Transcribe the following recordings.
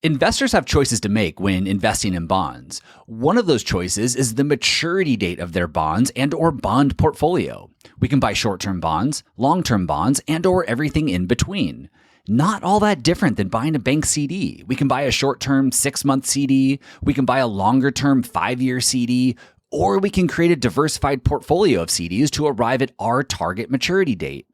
Investors have choices to make when investing in bonds. One of those choices is the maturity date of their bonds and or bond portfolio. We can buy short-term bonds, long-term bonds, and or everything in between. Not all that different than buying a bank CD. We can buy a short-term 6-month CD, we can buy a longer-term 5-year CD, or we can create a diversified portfolio of CDs to arrive at our target maturity date.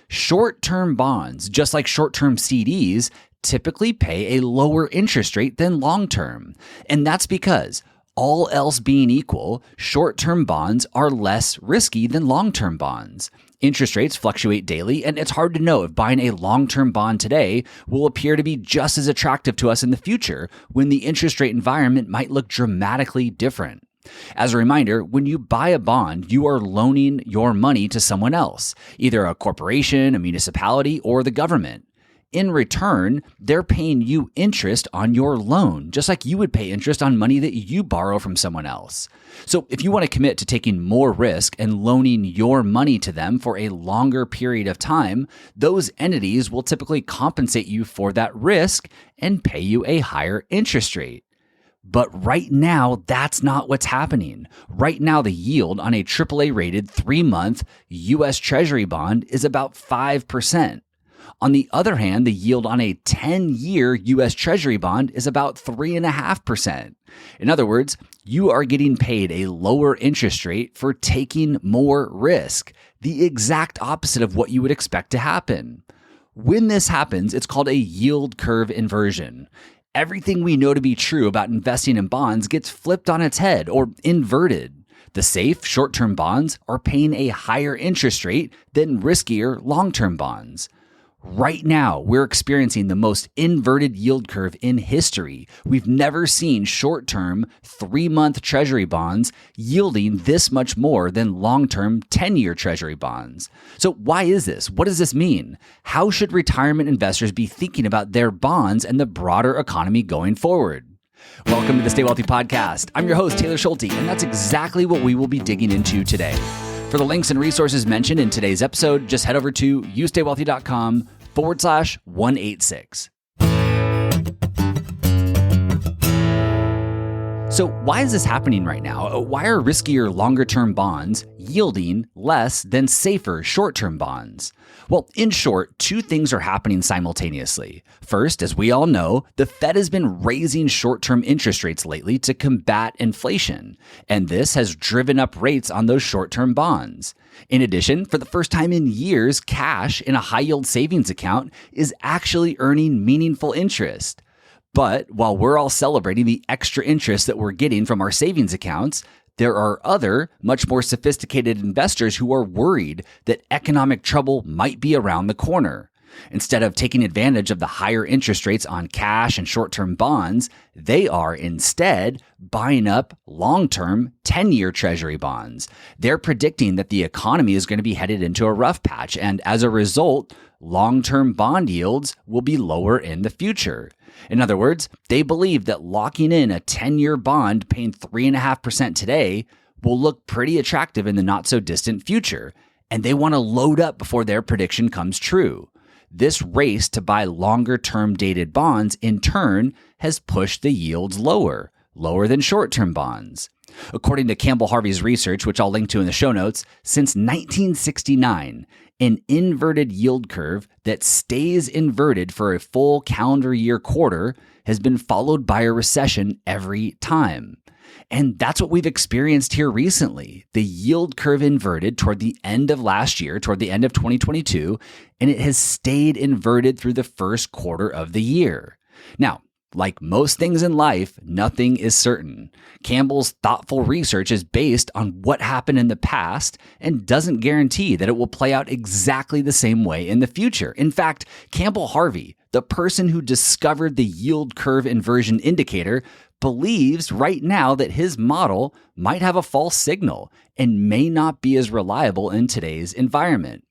Short-term bonds, just like short-term CDs, typically pay a lower interest rate than long-term. And that's because, all else being equal, short-term bonds are less risky than long-term bonds. Interest rates fluctuate daily, and it's hard to know if buying a long-term bond today will appear to be just as attractive to us in the future when the interest rate environment might look dramatically different. As a reminder, when you buy a bond, you are loaning your money to someone else, either a corporation, a municipality, or the government. In return, they're paying you interest on your loan, just like you would pay interest on money that you borrow from someone else. So if you want to commit to taking more risk and loaning your money to them for a longer period of time, those entities will typically compensate you for that risk and pay you a higher interest rate. But right now, that's not what's happening. Right now, the yield on a AAA rated 3-month U.S. Treasury bond is about 5%. On the other hand, the yield on a 10-year U.S. Treasury bond is about 3.5%. In other words, you are getting paid a lower interest rate for taking more risk, the exact opposite of what you would expect to happen. When this happens, it's called a yield curve inversion. Everything we know to be true about investing in bonds gets flipped on its head or inverted. The safe short-term bonds are paying a higher interest rate than riskier long-term bonds. Right now, we're experiencing the most inverted yield curve in history. We've never seen short-term 3-month Treasury bonds yielding this much more than long-term 10-year Treasury bonds. So why is this? What does this mean? How should retirement investors be thinking about their bonds and the broader economy going forward? Welcome to the Stay Wealthy Podcast. I'm your host, Taylor Schulte, and that's exactly what we will be digging into today. For the links and resources mentioned in today's episode, just head over to youstaywealthy.com/186. So why is this happening right now? Why are riskier longer-term bonds yielding less than safer short-term bonds? Well, in short, two things are happening simultaneously. First, as we all know, the Fed has been raising short-term interest rates lately to combat inflation, and this has driven up rates on those short-term bonds. In addition, for the first time in years, cash in a high-yield savings account is actually earning meaningful interest. But while we're all celebrating the extra interest that we're getting from our savings accounts, there are other, much more sophisticated investors who are worried that economic trouble might be around the corner. Instead of taking advantage of the higher interest rates on cash and short-term bonds, they are instead buying up long-term 10-year Treasury bonds. They're predicting that the economy is going to be headed into a rough patch, and as a result, long-term bond yields will be lower in the future. In other words, they believe that locking in a 10-year bond paying 3.5% today will look pretty attractive in the not-so-distant future, and they want to load up before their prediction comes true. This race to buy longer-term dated bonds, in turn, has pushed the yields lower than short-term bonds. According to Campbell Harvey's research, which I'll link to in the show notes, since 1969, an inverted yield curve that stays inverted for a full calendar year quarter has been followed by a recession every time. And that's what we've experienced here recently. The yield curve inverted toward the end of last year, toward the end of 2022, and it has stayed inverted through the first quarter of the year. Now, like most things in life, nothing is certain. Campbell's thoughtful research is based on what happened in the past and doesn't guarantee that it will play out exactly the same way in the future. In fact, Campbell Harvey, the person who discovered the yield curve inversion indicator, believes right now that his model might have a false signal and may not be as reliable in today's environment.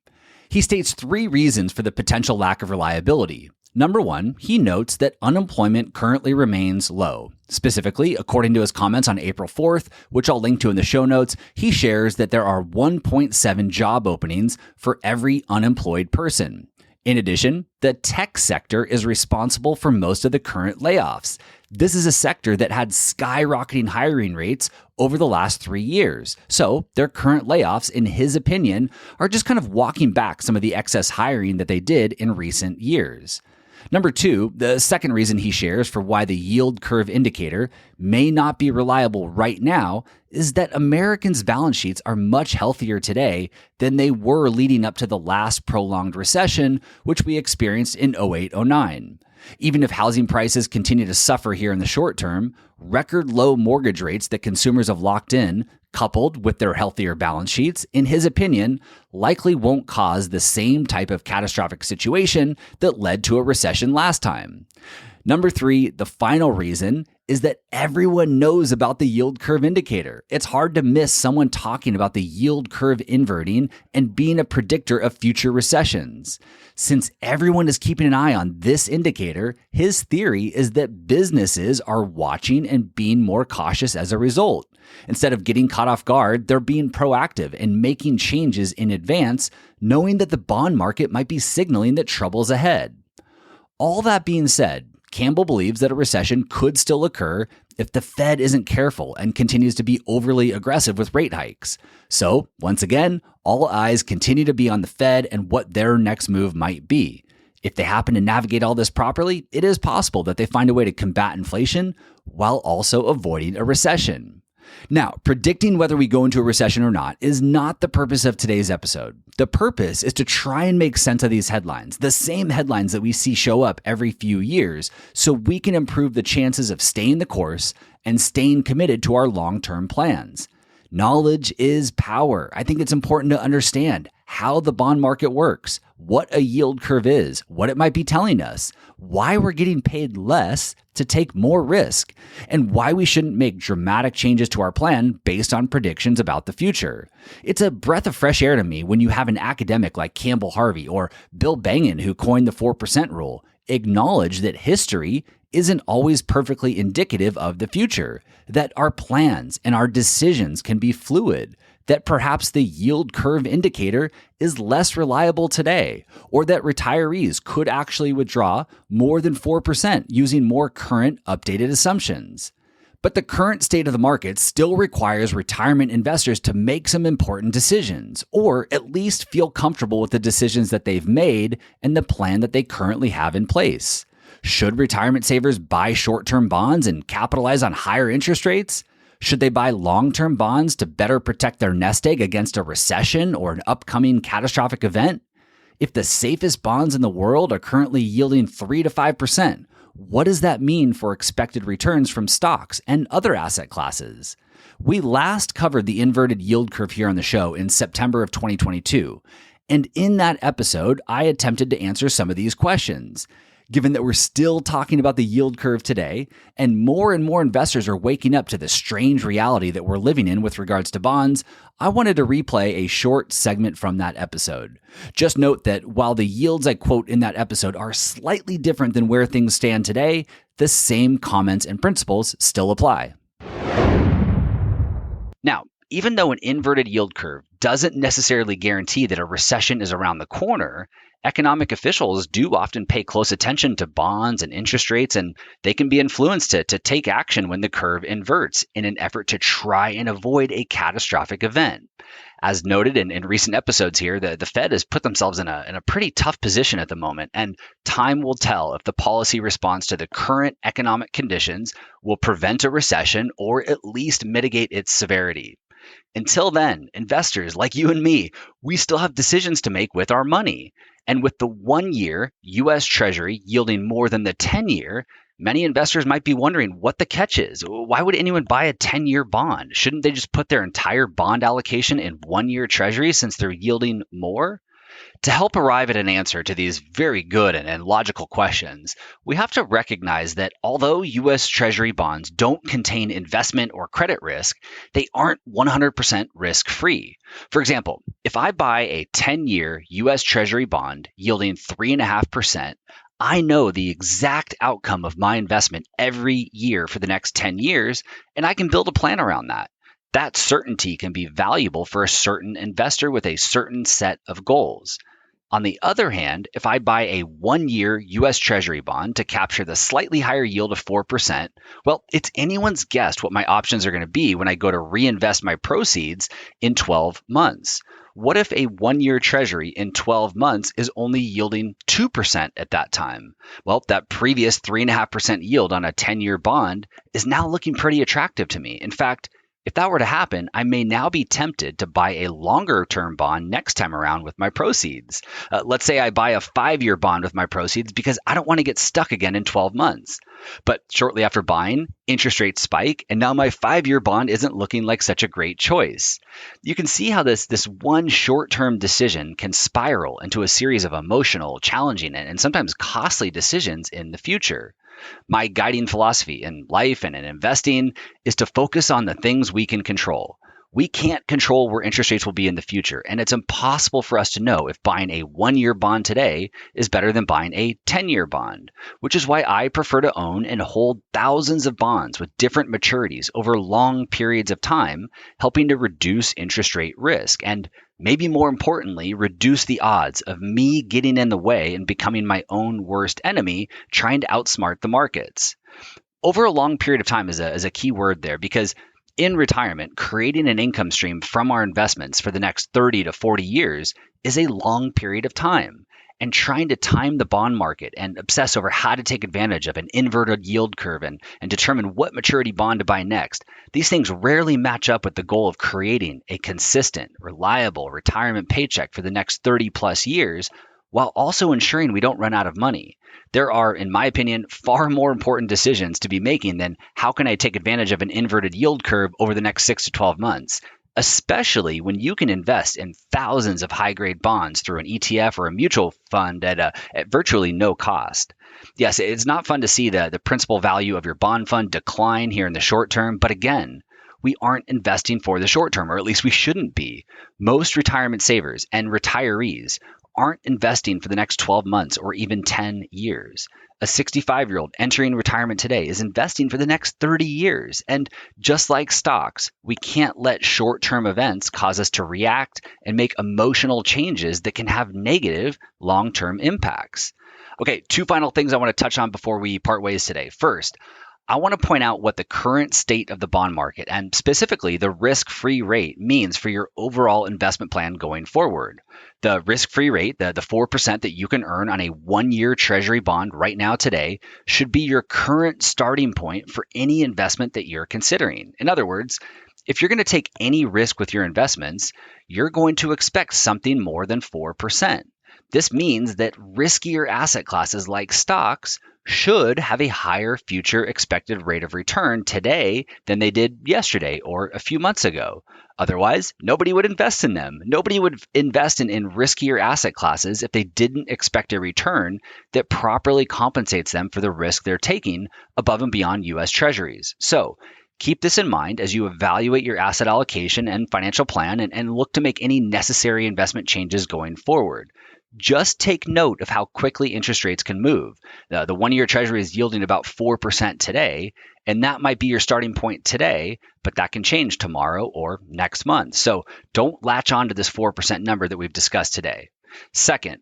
He states 3 reasons for the potential lack of reliability. Number 1, he notes that unemployment currently remains low. Specifically, according to his comments on April 4th, which I'll link to in the show notes, he shares that there are 1.7 job openings for every unemployed person. In addition, the tech sector is responsible for most of the current layoffs. This is a sector that had skyrocketing hiring rates over the last 3 years. So their current layoffs, in his opinion, are just kind of walking back some of the excess hiring that they did in recent years. Number two, the second reason he shares for why the yield curve indicator may not be reliable right now is that Americans' balance sheets are much healthier today than they were leading up to the last prolonged recession, which we experienced in 08-09. Even if housing prices continue to suffer here in the short term, record low mortgage rates that consumers have locked in, coupled with their healthier balance sheets, in his opinion, likely won't cause the same type of catastrophic situation that led to a recession last time. Number three, the final reason is that everyone knows about the yield curve indicator. It's hard to miss someone talking about the yield curve inverting and being a predictor of future recessions. Since everyone is keeping an eye on this indicator, his theory is that businesses are watching and being more cautious as a result. Instead of getting caught off guard, they're being proactive and making changes in advance, knowing that the bond market might be signaling that trouble's ahead. All that being said, Campbell believes that a recession could still occur if the Fed isn't careful and continues to be overly aggressive with rate hikes. So, once again, all eyes continue to be on the Fed and what their next move might be. If they happen to navigate all this properly, it is possible that they find a way to combat inflation while also avoiding a recession. Now, predicting whether we go into a recession or not is not the purpose of today's episode. The purpose is to try and make sense of these headlines, the same headlines that we see show up every few years, so we can improve the chances of staying the course and staying committed to our long-term plans. Knowledge is power. I think it's important to understand how the bond market works, what a yield curve is, what it might be telling us, why we're getting paid less to take more risk, and why we shouldn't make dramatic changes to our plan based on predictions about the future. It's a breath of fresh air to me when you have an academic like Campbell Harvey or Bill Bengen, who coined the 4% rule, acknowledge that history isn't always perfectly indicative of the future, that our plans and our decisions can be fluid, that perhaps the yield curve indicator is less reliable today, or that retirees could actually withdraw more than 4% using more current, updated assumptions. But the current state of the market still requires retirement investors to make some important decisions, or at least feel comfortable with the decisions that they've made and the plan that they currently have in place. Should retirement savers buy short-term bonds and capitalize on higher interest rates? Should they buy long-term bonds to better protect their nest egg against a recession or an upcoming catastrophic event? If the safest bonds in the world are currently yielding 3 to 5%, what does that mean for expected returns from stocks and other asset classes? We last covered the inverted yield curve here on the show in September of 2022, and in that episode, I attempted to answer some of these questions. Given that we're still talking about the yield curve today, and more investors are waking up to the strange reality that we're living in with regards to bonds, I wanted to replay a short segment from that episode. Just note that while the yields I quote in that episode are slightly different than where things stand today, the same comments and principles still apply. Now, even though an inverted yield curve doesn't necessarily guarantee that a recession is around the corner, economic officials do often pay close attention to bonds and interest rates, and they can be influenced to take action when the curve inverts in an effort to try and avoid a catastrophic event. As noted in recent episodes here, the Fed has put themselves in a pretty tough position at the moment, and time will tell if the policy response to the current economic conditions will prevent a recession or at least mitigate its severity. Until then, investors like you and me, we still have decisions to make with our money. And with the 1-year U.S. Treasury yielding more than the 10-year, many investors might be wondering what the catch is. Why would anyone buy a 10-year bond? Shouldn't they just put their entire bond allocation in 1-year Treasury since they're yielding more? To help arrive at an answer to these very good and logical questions, we have to recognize that although U.S. Treasury bonds don't contain investment or credit risk, they aren't 100% risk-free. For example, if I buy a 10-year U.S. Treasury bond yielding 3.5%, I know the exact outcome of my investment every year for the next 10 years, and I can build a plan around that. That certainty can be valuable for a certain investor with a certain set of goals. On the other hand, if I buy a 1-year US Treasury bond to capture the slightly higher yield of 4%, well, it's anyone's guess what my options are going to be when I go to reinvest my proceeds in 12 months. What if a 1-year Treasury in 12 months is only yielding 2% at that time? Well, that previous 3.5% yield on a 10-year bond is now looking pretty attractive to me. In fact, if that were to happen, I may now be tempted to buy a longer term bond next time around with my proceeds. Let's say I buy a 5-year bond with my proceeds because I don't want to get stuck again in 12 months. But shortly after buying, interest rates spike, and now my 5-year bond isn't looking like such a great choice. You can see how this one short-term decision can spiral into a series of emotional, challenging, and sometimes costly decisions in the future. My guiding philosophy in life and in investing is to focus on the things we can control. We can't control where interest rates will be in the future, and it's impossible for us to know if buying a 1-year bond today is better than buying a 10-year bond, which is why I prefer to own and hold thousands of bonds with different maturities over long periods of time, helping to reduce interest rate risk and, maybe more importantly, reduce the odds of me getting in the way and becoming my own worst enemy trying to outsmart the markets. Over a long period of time is a key word there, because in retirement, creating an income stream from our investments for the next 30 to 40 years is a long period of time. And trying to time the bond market and obsess over how to take advantage of an inverted yield curve and determine what maturity bond to buy next, these things rarely match up with the goal of creating a consistent, reliable retirement paycheck for the next 30 plus years, while also ensuring we don't run out of money. There are, in my opinion, far more important decisions to be making than how can I take advantage of an inverted yield curve over the next 6 to 12 months, especially when you can invest in thousands of high-grade bonds through an ETF or a mutual fund at virtually no cost. Yes, it's not fun to see the principal value of your bond fund decline here in the short term, but again, we aren't investing for the short term, or at least we shouldn't be. Most retirement savers and retirees aren't investing for the next 12 months or even 10 years. A 65-year-old entering retirement today is investing for the next 30 years. And just like stocks, we can't let short-term events cause us to react and make emotional changes that can have negative long-term impacts. Okay, 2 final things I want to touch on before we part ways today. First, I want to point out what the current state of the bond market and specifically the risk-free rate means for your overall investment plan going forward. The risk-free rate, the 4% that you can earn on a 1-year Treasury bond right now today, should be your current starting point for any investment that you're considering. In other words, if you're going to take any risk with your investments, you're going to expect something more than 4%. This means that riskier asset classes like stocks should have a higher future expected rate of return today than they did yesterday or a few months ago. Otherwise, nobody would invest in them. Nobody would invest in riskier asset classes if they didn't expect a return that properly compensates them for the risk they're taking above and beyond US Treasuries. So, keep this in mind as you evaluate your asset allocation and financial plan and look to make any necessary investment changes going forward. Just take note of how quickly interest rates can move. The 1-year Treasury is yielding about 4% today, and that might be your starting point today, but that can change tomorrow or next month. So don't latch on to this 4% number that we've discussed today. Second,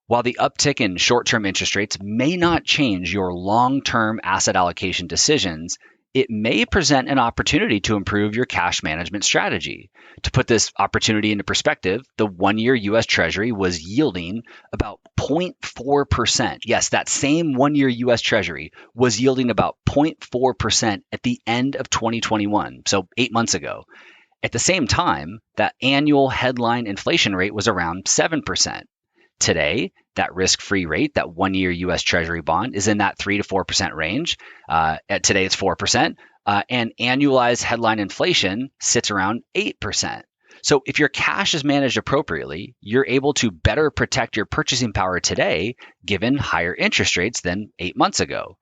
while the uptick in short-term interest rates may not change your long-term asset allocation decisions, it may present an opportunity to improve your cash management strategy. To put this opportunity into perspective, the 1-year US Treasury was yielding about 0.4%. Yes, that same 1-year US Treasury was yielding about 0.4% at the end of 2021, so 8 months ago. At the same time, that annual headline inflation rate was around 7%. Today, that risk-free rate, that 1-year US Treasury bond, is in that 3 to 4% range. Today, it's 4%. And annualized headline inflation sits around 8%. So if your cash is managed appropriately, you're able to better protect your purchasing power today, given higher interest rates than 8 months ago.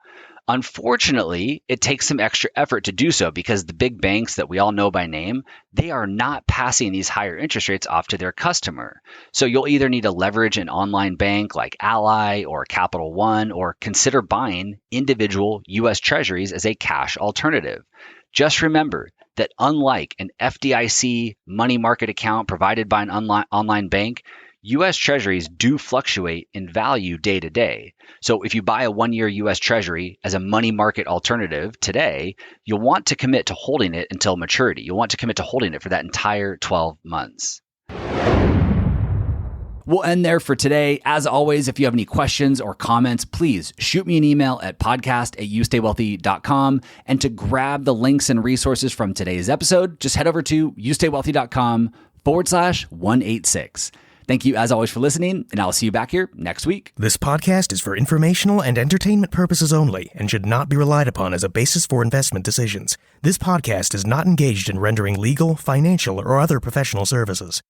Unfortunately, it takes some extra effort to do so because the big banks that we all know by name, they are not passing these higher interest rates off to their customer. So you'll either need to leverage an online bank like Ally or Capital One, or consider buying individual US Treasuries as a cash alternative. Just remember that unlike an FDIC money market account provided by an online bank, U.S. Treasuries do fluctuate in value day to day. So if you buy a 1-year U.S. Treasury as a money market alternative today, you'll want to commit to holding it until maturity. You'll want to commit to holding it for that entire 12 months. We'll end there for today. As always, if you have any questions or comments, please shoot me an email at podcast@youstaywealthy.com. And to grab the links and resources from today's episode, just head over to youstaywealthy.com/186. Thank you, as always, for listening, and I'll see you back here next week. This podcast is for informational and entertainment purposes only and should not be relied upon as a basis for investment decisions. This podcast is not engaged in rendering legal, financial, or other professional services.